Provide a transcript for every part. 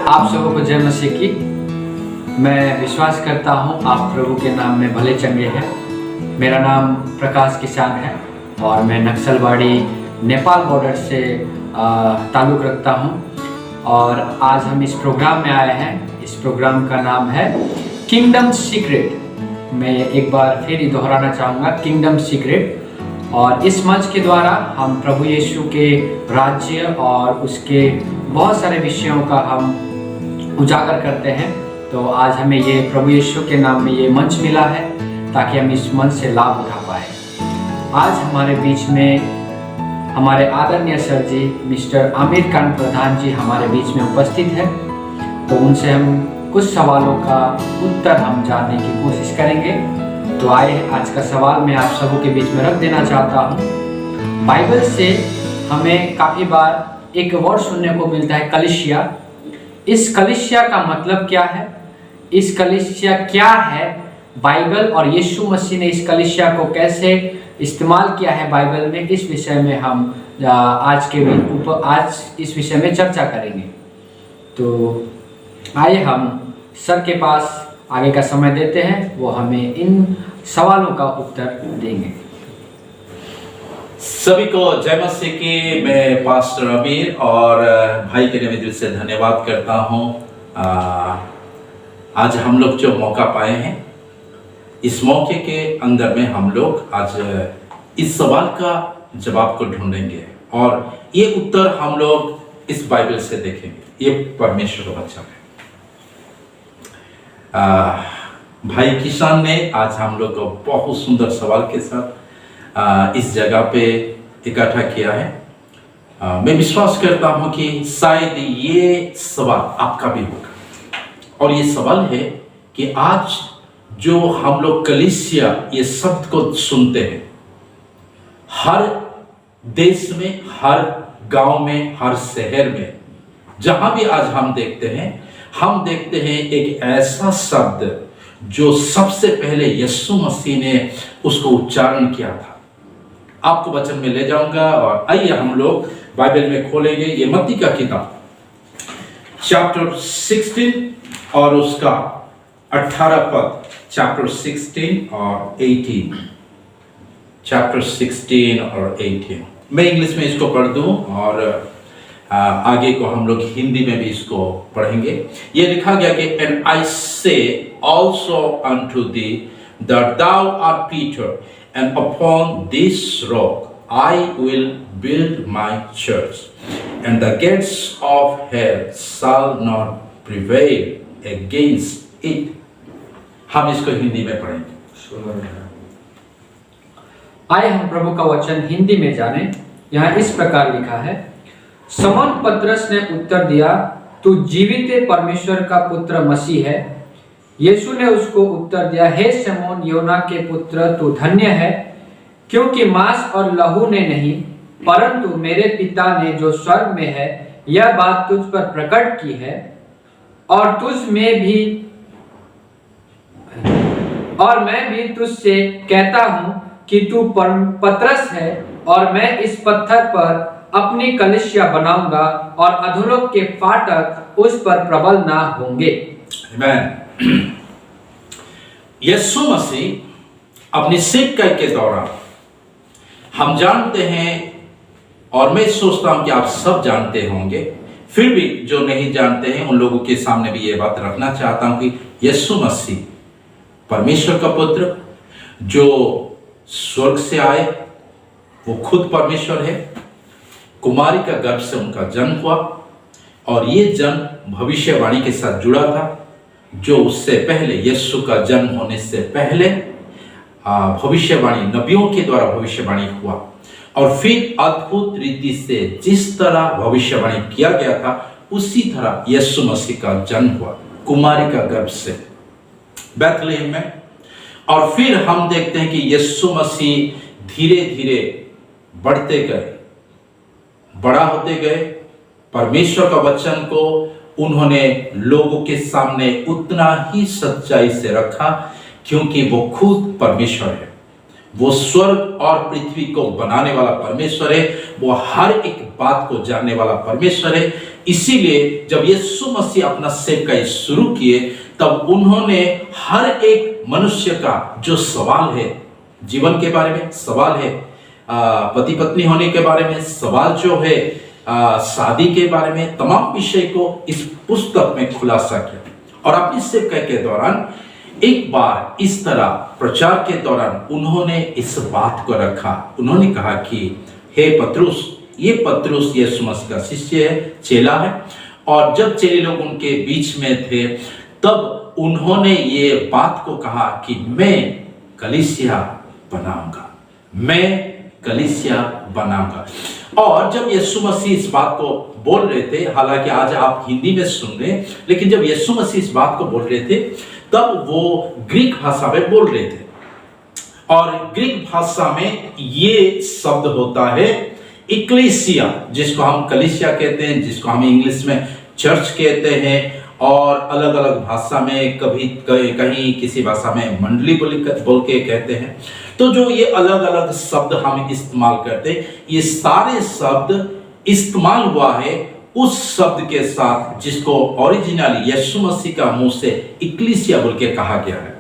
आप सबों को जय मसीह की। मैं विश्वास करता हूँ आप प्रभु के नाम में भले चंगे हैं। मेरा नाम प्रकाश किसान है और मैं नक्सलबाड़ी नेपाल बॉर्डर से ताल्लुक़ रखता हूँ। और आज हम इस प्रोग्राम में आए हैं। इस प्रोग्राम का नाम है किंगडम सीक्रेट। मैं एक बार फिर दोहराना चाहूँगा, किंगडम सीक्रेट। और इस मंच के द्वारा हम प्रभु यीशु के राज्य और उसके बहुत सारे विषयों का हम उजागर करते हैं। तो आज हमें ये प्रभु यीशु के नाम में ये मंच मिला है ताकि हम इस मंच से लाभ उठा पाए। आज हमारे बीच में हमारे आदरणीय सर जी मिस्टर आमिर खान प्रधान जी हमारे बीच में उपस्थित है। तो उनसे हम कुछ सवालों का उत्तर हम जानने की कोशिश करेंगे। तो आए, आज का सवाल मैं आप सबों के बीच में रख देना चाहता हूँ। बाइबल से हमें काफ़ी बार एक वर्ड सुनने को मिलता है, कलीसिया। इस कलीसिया का मतलब क्या है? इस कलीसिया क्या है? बाइबल और यीशु मसीह ने इस कलीसिया को कैसे इस्तेमाल किया है बाइबल में, इस विषय में हम आज इस विषय में चर्चा करेंगे। तो आइए हम सर के पास आगे का समय देते हैं, वो हमें इन सवालों का उत्तर देंगे। सभी को जय मसीह की। मैं पास्टर आमिर और भाई के लिए दिल से धन्यवाद करता हूँ। आज हम लोग जो मौका पाए हैं, इस मौके के अंदर में हम लोग आज इस सवाल का जवाब को ढूंढेंगे और ये उत्तर हम लोग इस बाइबल से देखेंगे। ये परमेश्वर का वचन है। भाई किसान ने आज हम लोग को बहुत सुंदर सवाल के साथ इस जगह पे इकट्ठा किया है। मैं विश्वास करता हूं कि शायद ये सवाल आपका भी होगा। और ये सवाल है कि आज जो हम लोग कलीसिया ये शब्द को सुनते हैं, हर देश में, हर गांव में, हर शहर में, जहां भी आज हम देखते हैं एक ऐसा शब्द जो सबसे पहले यीशु मसीह ने उसको उच्चारण किया था। आपको वचन में ले जाऊंगा और आइए हम लोग बाइबल में खोलेंगे। ये मत्ती का किताब चैप्टर 16 और उसका 18 पद। चैप्टर 16 और 18। चैप्टर 16 और 18। मैं इंग्लिश में इसको पढ़ दूं और आगे को हम लोग हिंदी में भी इसको पढ़ेंगे। ये लिखा गया कि and I say also unto thee that thou art Peter, and upon this rock I will build my church, and the gates of hell shall not prevail against it। हम इसको हिंदी में पढ़ेंगे। आइए हम प्रभु का वचन हिंदी में जानें। यहाँ इस प्रकार लिखा है, समौन पतरस ने उत्तर दिया, तू जीवित परमेश्वर का पुत्र मसीह है। यीशु ने उसको उत्तर दिया, हे शमौन योना के पुत्र, तू धन्य है, क्योंकि मांस और लहू ने नहीं परंतु मेरे पिता ने जो स्वर्ग में है यह बात तुझ पर प्रकट की है। और मैं भी तुझसे कहता हूं कि तू पतरस है और मैं इस पत्थर पर अपनी कलीसिया बनाऊंगा और अधोलोक के फाटक उस पर प्रबल ना होंगे। आमीन। यीशु मसीह अपनी सिक्का के दौरान, हम जानते हैं और मैं सोचता हूं कि आप सब जानते होंगे, फिर भी जो नहीं जानते हैं उन लोगों के सामने भी ये बात रखना चाहता हूं कि यीशु मसीह परमेश्वर का पुत्र जो स्वर्ग से आए, वो खुद परमेश्वर है। कुमारी का गर्भ से उनका जन्म हुआ और ये जन्म भविष्यवाणी के साथ जुड़ा था, जो उससे पहले, यीशु का जन्म होने से पहले भविष्यवाणी नबियों के द्वारा भविष्यवाणी हुआ। और फिर अद्भुत रीति से जिस तरह भविष्यवाणी किया गया था उसी तरह यीशु मसीह का जन्म हुआ कुमारी का गर्भ से बैतलहम में। और फिर हम देखते हैं कि यीशु मसीह धीरे धीरे बढ़ते गए, बड़ा होते गए। परमेश्वर का वचन को उन्होंने लोगों के सामने उतना ही सच्चाई से रखा, क्योंकि वो खुद परमेश्वर है। वो स्वर्ग और पृथ्वी को बनाने वाला परमेश्वर है, वो हर एक बात को जानने वाला परमेश्वर है। इसीलिए जब यीशु मसीह अपना सेवकाई शुरू किए तब उन्होंने हर एक मनुष्य का जो सवाल है, जीवन के बारे में सवाल है, पति पत्नी होने के बारे में सवाल जो है, शादी के बारे में, तमाम विषय को इस पुस्तक में खुलासा किया। और अपनी सेवकाई के दौरान एक बार इस तरह प्रचार के दौरान उन्होंने इस बात को रखा। उन्होंने कहा कि हे पतरुस, ये पतरुस यीशु मसीह का शिष्य है, चेला है। और जब चेले लोग उनके बीच में थे तब उन्होंने ये बात को कहा कि मैं कलीसिया बनाऊंगा, मैं कलीसिया बनाऊंगा। और जब यीशु मसीह इस बात को बोल रहे थे, हालांकि आज आप हिंदी में सुन रहे हैं, लेकिन जब यीशु मसीह इस बात को बोल रहे थे तब वो ग्रीक भाषा में बोल रहे थे। और ग्रीक भाषा में ये शब्द होता है इक्लेसिया, जिसको हम कलीसिया कहते हैं, जिसको हम इंग्लिश में चर्च कहते हैं, और अलग अलग भाषा में कभी कहीं किसी भाषा में मंडली बोल के कहते हैं। तो जो ये अलग अलग शब्द हम इस्तेमाल करते हैं, ये सारे शब्द इस्तेमाल हुआ है उस शब्द के साथ जिसको ओरिजिनली यीशु मसीह का मुंह से इक्लेसिया बोल के कहा गया है।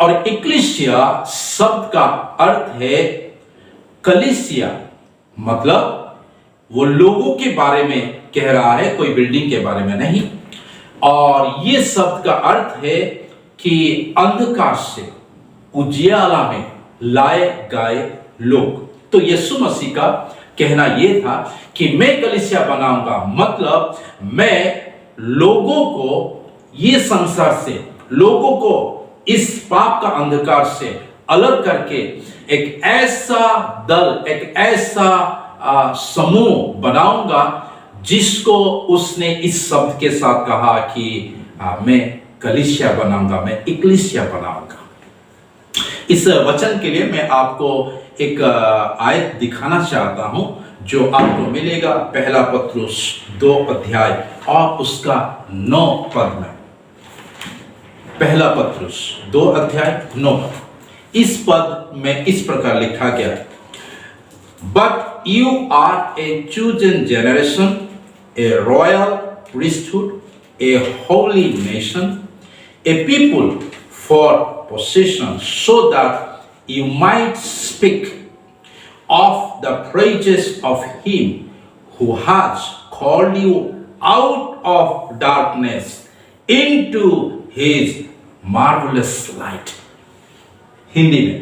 और इक्लेसिया शब्द का अर्थ है कलीसिया, मतलब वो लोगों के बारे में कह रहा है, कोई बिल्डिंग के बारे में नहीं। और ये शब्द का अर्थ है कि अंधकार से उजियाला में लाए गए लोग। तो यीशु मसीह का कहना यह था कि मैं कलीसिया बनाऊंगा, मतलब मैं लोगों को ये संसार से, लोगों को इस पाप का अंधकार से अलग करके एक ऐसा दल, एक ऐसा समूह बनाऊंगा जिसको उसने इस शब्द के साथ कहा कि मैं कलीसिया बनाऊंगा, मैं इक्लेसिया बनाऊंगा। इस वचन के लिए मैं आपको एक आयत दिखाना चाहता हूं जो आपको मिलेगा पहला पत्रुस 2 अध्याय और उसका 9 पद में। पहला पत्रुस 2 अध्याय 9 पद। इस पद में इस प्रकार लिखा गया, but you are a chosen generation, a royal priesthood, a holy nation, a people for possession, so that you might speak of the praises of him who has called you out of darkness into his marvelous light. Hindi में,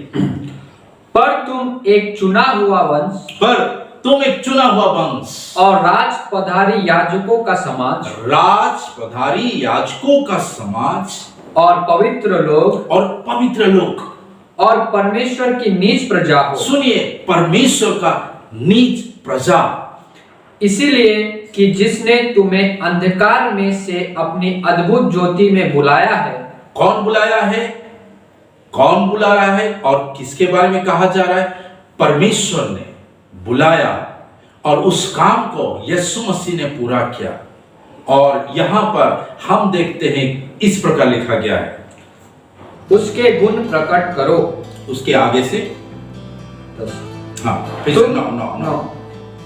पर तुम एक चुना हुआ वंश, पर तुम एक चुना हुआ वंश और राज पधारी याजकों का समाज, राज पधारी याजकों का समाज, और पवित्र लोग, और पवित्र लोग, और परमेश्वर की नीच प्रजा हो। सुनिए, परमेश्वर का नीच प्रजा। इसीलिए कि जिसने तुम्हें अंधकार में से अपनी अद्भुत ज्योति में बुलाया है। कौन बुलाया है? कौन बुला रहा है और किसके बारे में कहा जा रहा है? परमेश्वर ने बुलाया और उस काम को यीशु मसीह ने पूरा किया। और यहां पर हम देखते हैं इस प्रकार लिखा गया है, उसके गुण प्रकट करो। उसके आगे से हाँ,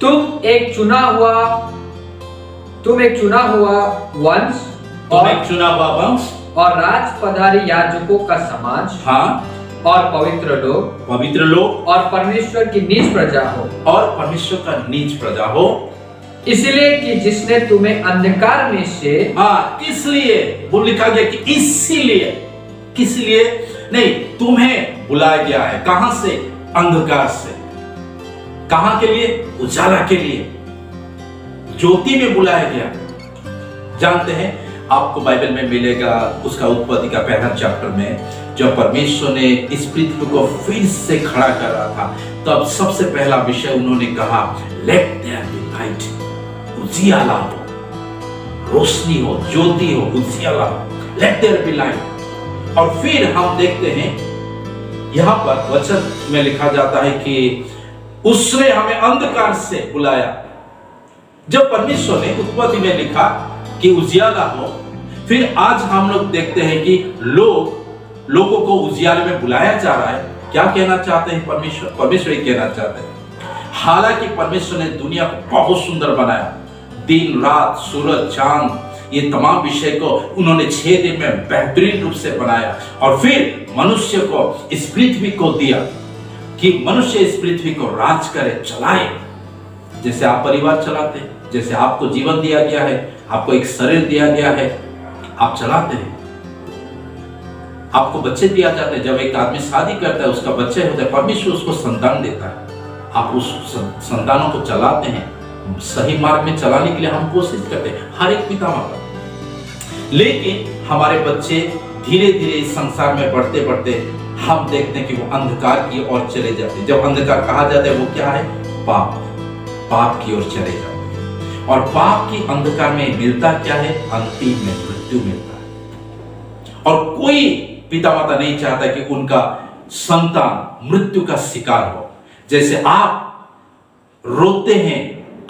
तुम एक चुना हुआ वंश, और राज पधारी याजकों का समाज, हाँ, और पवित्र लोग, और परमेश्वर की नीच प्रजा हो, और परमेश्वर का नीच प्रजा हो। इसलिए कि जिसने तुम्हें अंधकार में से, हाँ, इसलिए वो लिखा गया कि इसीलिए, किस लिए नहीं, तुम्हें बुलाया गया है। कहां से? अंधकार से। कहां के लिए? उजाला के लिए, ज्योति में बुलाया गया। जानते हैं, आपको बाइबल में मिलेगा उसका उत्पत्ति का पहला चैप्टर में, जब परमेश्वर ने इस पृथ्वी को फिर से खड़ा कर रहा था, तब सबसे पहला विषय उन्होंने कहा, लेट देयर बी लाइट, उजियाला हो, रोशनी हो, ज्योति हो, उजियाला हो, लेट देयर बी लाइट। और फिर हम देखते हैं यहां पर वचन में लिखा जाता है कि उसने हमें अंधकार से बुलाया। जब परमेश्वर ने उत्पत्ति में लिखा कि उजियाला हो, फिर आज हम लोग देखते हैं कि लोगों को उजियाले में बुलाया जा रहा है क्या कहना चाहते हैं परमेश्वर? परमेश्वर ये कहना चाहते हैं, हालांकि परमेश्वर ने दुनिया को बहुत सुंदर बनाया, दिन रात सूरज चांद ये तमाम विषय को उन्होंने 6 दिन में बेहतरीन रूप से बनाया, और फिर मनुष्य को इस पृथ्वी को दिया कि मनुष्य इस पृथ्वी को राज करे, चलाए। जैसे आप परिवार चलाते हैं, जैसे आपको जीवन दिया गया है, आपको एक शरीर दिया गया है, आप चलाते हैं। आपको बच्चे दिया जाते हैं, जब एक आदमी शादी करता है उसका बच्चे होते हैं, परमेश्वर उसको संतान देता है, आप उस संतानों को चलाते हैं, सही मार्ग में चलाने के लिए हम कोशिश करते हैं, हर एक पिता माता। लेकिन हमारे बच्चे धीरे धीरे इस संसार में बढ़ते बढ़ते हम देखते हैं कि वो अंधकार की ओर चले जाते हैं। जब अंधकार कहा जाता है वो क्या है? पाप, पाप की ओर चले जाते हैं। और पाप की अंधकार में मिलता क्या है? अंतिम में मृत्यु मिलता है। और कोई पिता माता नहीं चाहता कि उनका संतान मृत्यु का शिकार हो। जैसे आप रोते हैं,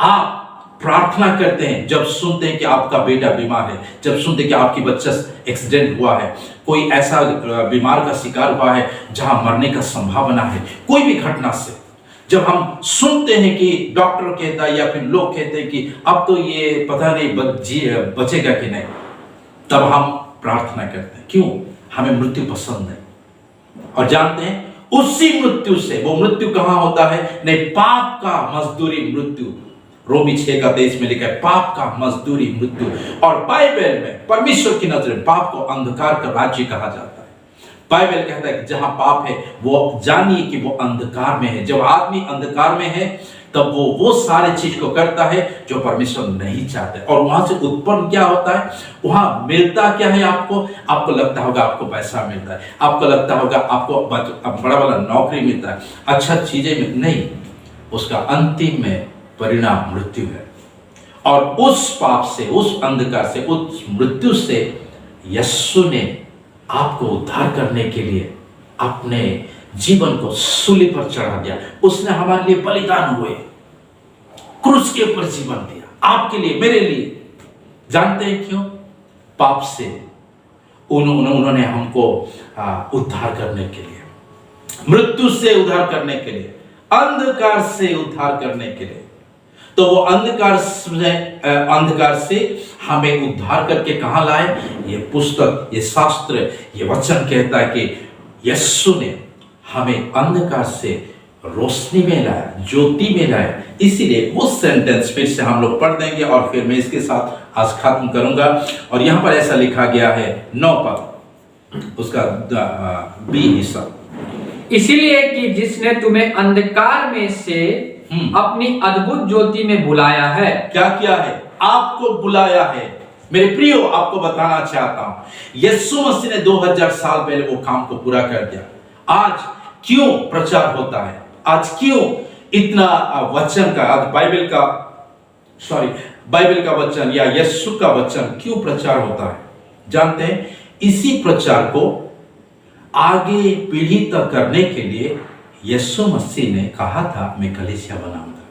आप प्रार्थना करते हैं जब सुनते हैं कि आपका बेटा बीमार है, जब सुनते हैं कि आपकी बच्चा एक्सीडेंट हुआ है, कोई ऐसा बीमार का शिकार हुआ है जहां मरने का संभावना है, कोई भी घटना से जब हम सुनते हैं कि डॉक्टर कहता है या फिर लोग कहते हैं कि अब तो ये पता नहीं बचेगा कि नहीं, तब हम प्रार्थना करते हैं। क्यों? हमें मृत्यु पसंद है। और जानते हैं उसी मृत्यु से, वो मृत्यु कहां होता है? नहीं, पाप का मजदूरी मृत्यु। रोमी 6:23 में लिखा है, पाप का मजदूरी मृत्यु। और बाइबल में परमेश्वर की नजर में पाप को अंधकार का राज्य कहा जाता है। बाइबल कहता है कि जहां पाप है वो जानिए कि वो अंधकार में है। जब आदमी अंधकार में है तब वो सारे चीज को करता है जो परमेश्वर नहीं चाहते। और वहां से उत्पन्न क्या होता है? वहां मिलता क्या है आपको? आपको लगता होगा आपको पैसा मिलता है, आपको लगता होगा आपको बड़ा बड़ा नौकरी मिलता है, अच्छा चीजें नहीं, उसका अंतिम में परिणाम मृत्यु है। और उस पाप से, उस अंधकार से, उस मृत्यु से यीशु ने आपको उद्धार करने के लिए अपने जीवन को सूली पर चढ़ा दिया। उसने हमारे लिए बलिदान हुए, क्रूस के ऊपर जीवन दिया, आपके लिए, मेरे लिए। जानते हैं क्यों? पाप से उन्होंने हमको उद्धार करने के लिए, मृत्यु से उद्धार करने के लिए, अंधकार से उद्धार करने के लिए। तो वो अंधकार से हमें उद्धार करके कहां लाए? ये पुस्तक, ये शास्त्र, ये वचन कहता है कि यीशु ने हमें अंधकार से रोशनी में लाया, ज्योति में लाया। इसीलिए वो सेंटेंस फिर से हम लोग पढ़ देंगे और फिर मैं इसके साथ आज खत्म करूंगा। और यहां पर ऐसा लिखा गया है 9 पद, उसका बी हिस्सा, इसीलिए कि जिसने तुम्हें अंधकार में से अपनी अद्भुत ज्योति में बुलाया है। क्या किया है? आपको बुलाया है। मेरे प्रियो, आपको बताना चाहता हूं, यीशु मसीह ने 2000 साल पहले वो काम को पूरा कर दिया। आज क्यों प्रचार होता है? आज क्यों इतना वचन का, आज बाइबल का वचन या यीशु का वचन क्यों प्रचार होता है? जानते हैं, इसी प्रचार को आगे पीढ़ी तक करने के लिए यीशु मसीह ने कहा था मैं कलीसिया बनाऊंगा।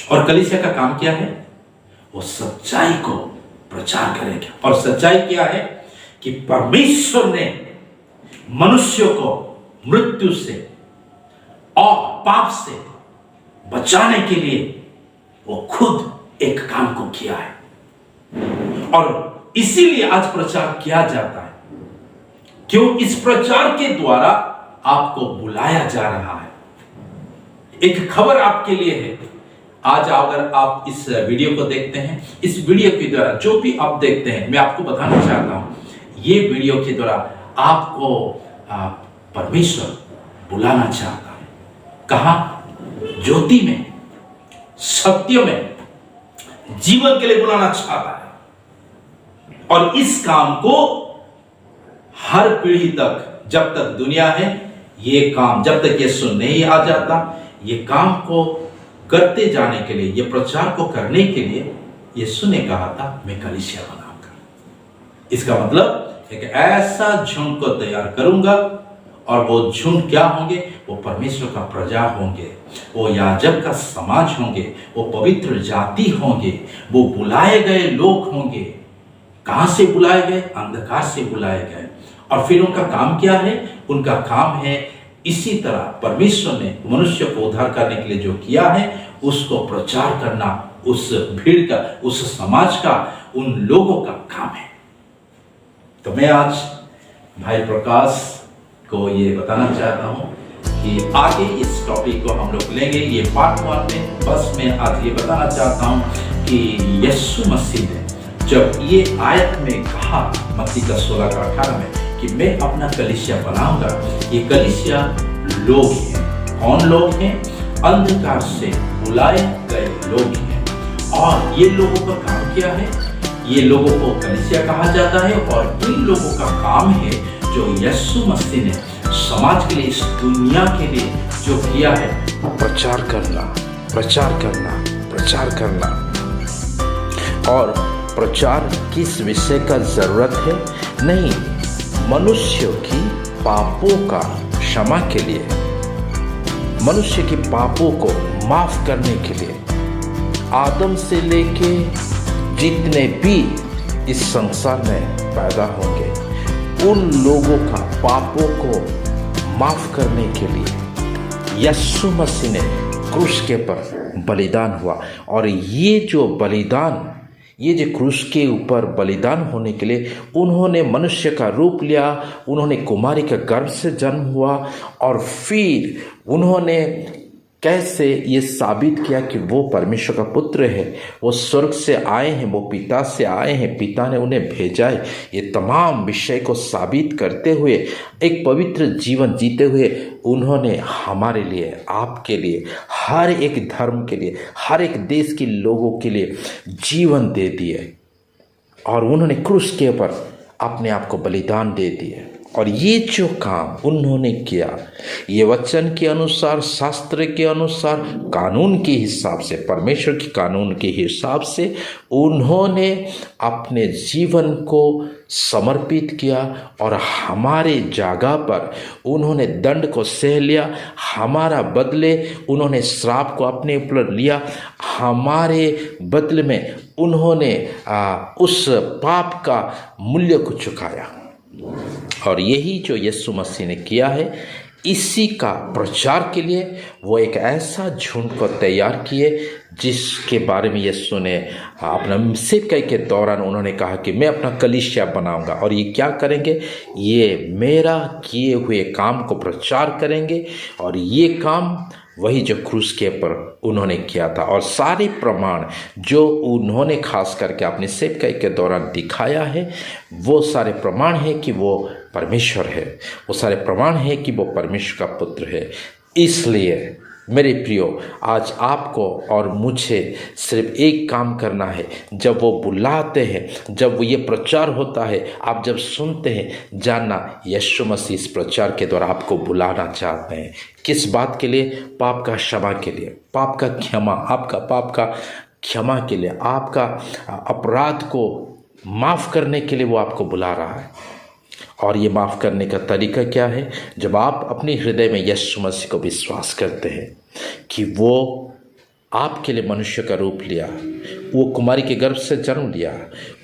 और कलीसिया का काम क्या है? वो सच्चाई को प्रचार करेगा। और सच्चाई क्या है? कि परमेश्वर ने मनुष्य को मृत्यु से और पाप से बचाने के लिए वो खुद एक काम को किया है। और इसीलिए आज प्रचार किया जाता है। क्यों? इस प्रचार के द्वारा आपको बुलाया जा रहा है। एक खबर आपके लिए है। आज अगर आप इस वीडियो को देखते हैं, इस वीडियो के द्वारा जो भी आप देखते हैं, मैं आपको बताना चाहता हूं, ये वीडियो के द्वारा आपको परमेश्वर बुलाना चाहता है। कहां? ज्योति में, सत्य में, जीवन के लिए बुलाना चाहता है। और इस काम को हर पीढ़ी तक, जब तक दुनिया है, ये काम, जब तक यीशु नहीं आ जाता, ये काम को करते जाने के लिए, ये प्रचार को करने के लिए यीशु ने कहा था मैं कलीसिया बनाऊंगा। इसका मतलब एक ऐसा झुंड को तैयार करूंगा, और वो झुंड क्या होंगे? वो परमेश्वर का प्रजा होंगे, वो याजक का समाज होंगे, वो पवित्र जाति होंगे, वो बुलाए गए लोग होंगे। कहां से बुलाए गए? अंधकार से बुलाए गए। और फिर उनका काम क्या है? उनका काम है इसी तरह परमेश्वर ने मनुष्य को उद्धार करने के लिए जो किया है उसको प्रचार करना, उस भीड़ का, उस समाज का, उन लोगों का काम है। तो मैं आज भाई प्रकाश को ये बताना चाहता हूं कि आगे इस टॉपिक को हम लोग लेंगे, ये पार्ट 1 में। बस मैं आज ये बताना चाहता हूं कि यीशु मसीह ने जब ये आयत में कहा, मत्ती का 16:18 में, कि मैं अपना कलीसिया बनाऊंगा, ये कलीसिया लोग हैं। कौन लोग हैं? अंधकार से बुलाए गए लोग हैं। और ये लोगों का काम क्या है? ये लोगों को कलीसिया कहा जाता है और इन लोगों का काम है जो यीशु मसीह ने समाज के लिए, इस दुनिया के लिए जो किया है, प्रचार करना, प्रचार करना, प्रचार करना। और प्रचार किस विषय का जरूरत है? नहीं, मनुष्य की पापों का क्षमा के लिए, मनुष्य के पापों को माफ करने के लिए। आदम से लेके जितने भी इस संसार में पैदा होंगे, उन लोगों का पापों को माफ करने के लिए यीशु मसीह ने क्रूस के पर बलिदान हुआ। और ये जो बलिदान, ये जो क्रूस के ऊपर बलिदान होने के लिए उन्होंने मनुष्य का रूप लिया, उन्होंने कुमारी के गर्भ से जन्म हुआ, और फिर उन्होंने कैसे ये साबित किया कि वो परमेश्वर का पुत्र है, वो स्वर्ग से आए हैं, वो पिता से आए हैं, पिता ने उन्हें भेजा है। ये तमाम विषय को साबित करते हुए, एक पवित्र जीवन जीते हुए उन्होंने हमारे लिए, आपके लिए, हर एक धर्म के लिए, हर एक देश के लोगों के लिए जीवन दे दिए। और उन्होंने क्रूस के ऊपर अपने आप को बलिदान दे दिए। और ये जो काम उन्होंने किया, ये वचन के अनुसार, शास्त्र के अनुसार, कानून के हिसाब से, परमेश्वर के कानून के हिसाब से उन्होंने अपने जीवन को समर्पित किया और हमारे जगह पर उन्होंने दंड को सह लिया, हमारा बदले उन्होंने श्राप को अपने ऊपर लिया, हमारे बदले में उन्होंने उस पाप का मूल्य को चुकाया। और यही जो यीशु मसीह ने किया है, इसी का प्रचार के लिए वो एक ऐसा झुंड को तैयार किए जिसके बारे में यीशु ने अपना सेवकाई के दौरान उन्होंने कहा कि मैं अपना कलीसिया बनाऊंगा। और ये क्या करेंगे? ये मेरा किए हुए काम को प्रचार करेंगे। और ये काम वही जो क्रूस के ऊपर उन्होंने किया था, और सारे प्रमाण जो उन्होंने खास करके अपने सेवकाई के दौरान दिखाया है, वो सारे प्रमाण है कि वो परमेश्वर है, वो सारे प्रमाण है कि वो परमेश्वर का पुत्र है। इसलिए मेरे प्रियो, आज आपको और मुझे सिर्फ एक काम करना है। जब वो बुलाते हैं, जब वो ये प्रचार होता है, आप जब सुनते हैं, जानना यीशु मसीह इस प्रचार के द्वारा आपको बुलाना चाहते हैं। किस बात के लिए? पाप का क्षमा के लिए, पाप का क्षमा, आपका पाप का क्षमा के लिए, आपका अपराध को माफ़ करने के लिए वो आपको बुला रहा है। और ये माफ़ करने का तरीका क्या है? जब आप अपने हृदय में यीशु मसीह को विश्वास करते हैं कि वो आपके लिए मनुष्य का रूप लिया, वो कुमारी के गर्भ से जन्म लिया,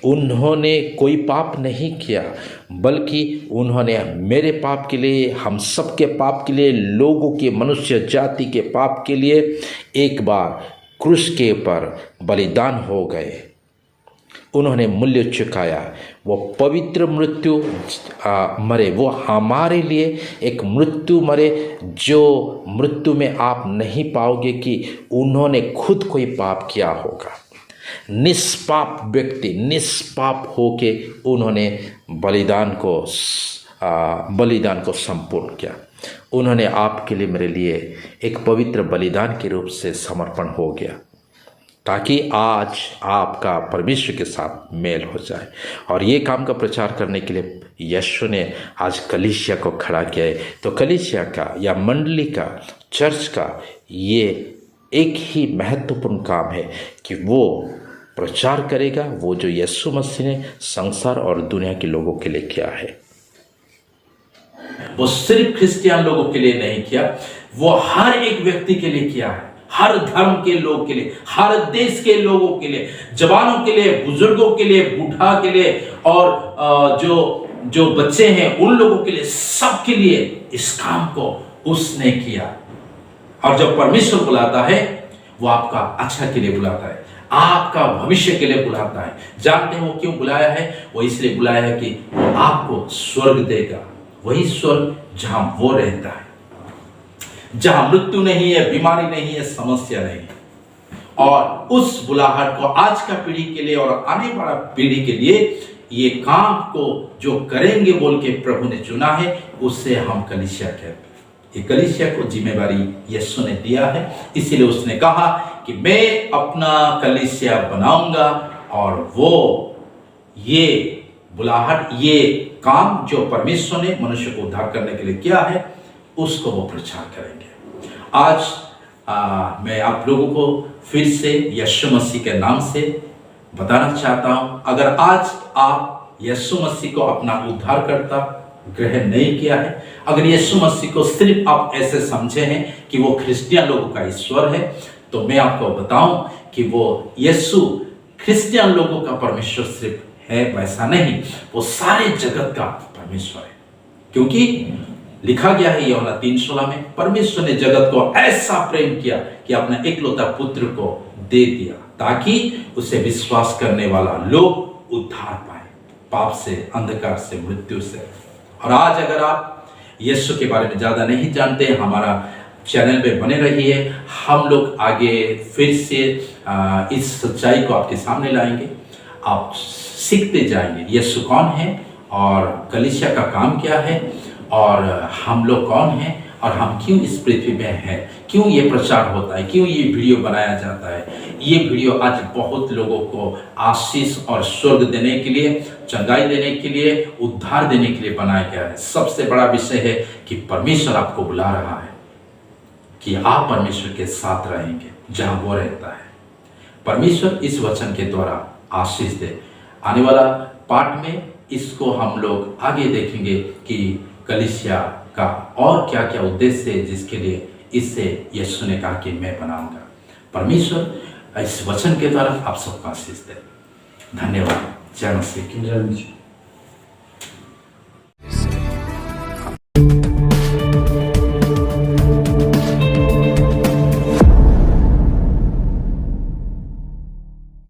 उन्होंने कोई पाप नहीं किया, बल्कि उन्होंने मेरे पाप के लिए, हम सब के पाप के लिए, लोगों के, मनुष्य जाति के पाप के लिए एक बार क्रूस के ऊपर बलिदान हो गए। उन्होंने मूल्य चुकाया, वो पवित्र मृत्यु मरे, वो हमारे लिए एक मृत्यु मरे जो मृत्यु में आप नहीं पाओगे कि उन्होंने खुद कोई पाप किया होगा। निष्पाप व्यक्ति, निष्पाप होके उन्होंने बलिदान को संपूर्ण किया। उन्होंने आपके लिए, मेरे लिए एक पवित्र बलिदान के रूप से समर्पण हो गया, ताकि आज आपका परमेश्वर के साथ मेल हो जाए। और ये काम का प्रचार करने के लिए यीशु ने आज कलीसिया को खड़ा किया है। तो कलीसिया का या मंडली का, चर्च का ये एक ही महत्वपूर्ण काम है कि वो प्रचार करेगा वो जो यीशु मसीह ने संसार और दुनिया के लोगों के लिए किया है। वो सिर्फ क्रिश्चियन लोगों के लिए नहीं किया, वो हर एक व्यक्ति के लिए किया है, हर धर्म के लोग के लिए, हर देश के लोगों के लिए, जवानों के लिए, बुजुर्गों के लिए, बूढ़ा के लिए, और जो जो बच्चे हैं उन लोगों के लिए, सबके लिए इस काम को उसने किया। और जब परमेश्वर बुलाता है वो आपका अच्छा के लिए बुलाता है, आपका भविष्य के लिए बुलाता है। जानते हैं वो क्यों बुलाया है? वो इसलिए बुलाया है कि आपको स्वर्ग देगा, वही स्वर्ग जहां वो रहता है, जहां मृत्यु नहीं है, बीमारी नहीं है, समस्या नहीं है। और उस बुलाहट को आज का पीढ़ी के लिए और आने वाला पीढ़ी के लिए ये काम को जो करेंगे बोल के प्रभु ने चुना है, उससे हम कलीसिया कहते हैं। ये कलीसिया को जिम्मेवारी यीशु ने दिया है, इसीलिए उसने कहा कि मैं अपना कलीसिया बनाऊंगा और वो ये बुलाहट, ये काम जो परमेश्वर ने मनुष्य को उद्धार करने के लिए किया है, उसको वो प्रचार करेंगे। आज मैं आप लोगों को फिर से यीशु मसीह के नाम से बताना चाहता हूं, अगर आज आप यीशु मसीह को अपना उद्धारकर्ता ग्रहण नहीं किया है, अगर यीशु मसीह को सिर्फ आप ऐसे समझे हैं कि वो क्रिश्चियन लोगों का ईश्वर है, तो मैं आपको बताऊं कि वो यीशु क्रिश्चियन लोगों का परमेश्वर सिर्फ है, वैसा नहीं, वो सारे जगत का परमेश्वर है। क्योंकि लिखा गया है यूहन्ना 3:16 में, परमेश्वर ने जगत को ऐसा प्रेम किया कि अपना एकलौता पुत्र को दे दिया, ताकि उसे विश्वास करने वाला लोग उद्धार पाए, पाप से, अंधकार से, मृत्यु से। और आज अगर आप यीशु के बारे में ज्यादा नहीं जानते, हमारा चैनल पे बने रहिए, हम लोग आगे फिर से इस सच्चाई को आपके सामने लाएंगे। आप सीखते जाएंगे यीशु कौन है और कलीसिया का काम क्या है और हम लोग कौन हैं और हम क्यों इस पृथ्वी में हैं, क्यों ये प्रचार होता है, क्यों ये वीडियो बनाया जाता है। ये वीडियो आज बहुत लोगों को आशीष और स्वर्ग देने के लिए, चंगाई देने के लिए, उद्धार देने के लिए बनाया गया है। सबसे बड़ा विषय है कि परमेश्वर आपको बुला रहा है कि आप परमेश्वर के साथ रहेंगे जहां वो रहता है। परमेश्वर इस वचन के द्वारा आशीष दे। आने वाला पाठ में इसको हम लोग आगे देखेंगे कि कलीसिया का और क्या क्या उद्देश्य है जिसके लिए इससे यीशु ने कहा कि मैं बनाऊंगा। परमेश्वर इस वचन के द्वारा आप सबको आशीष दे। धन्यवाद। जय मसीह की। जय मसीह।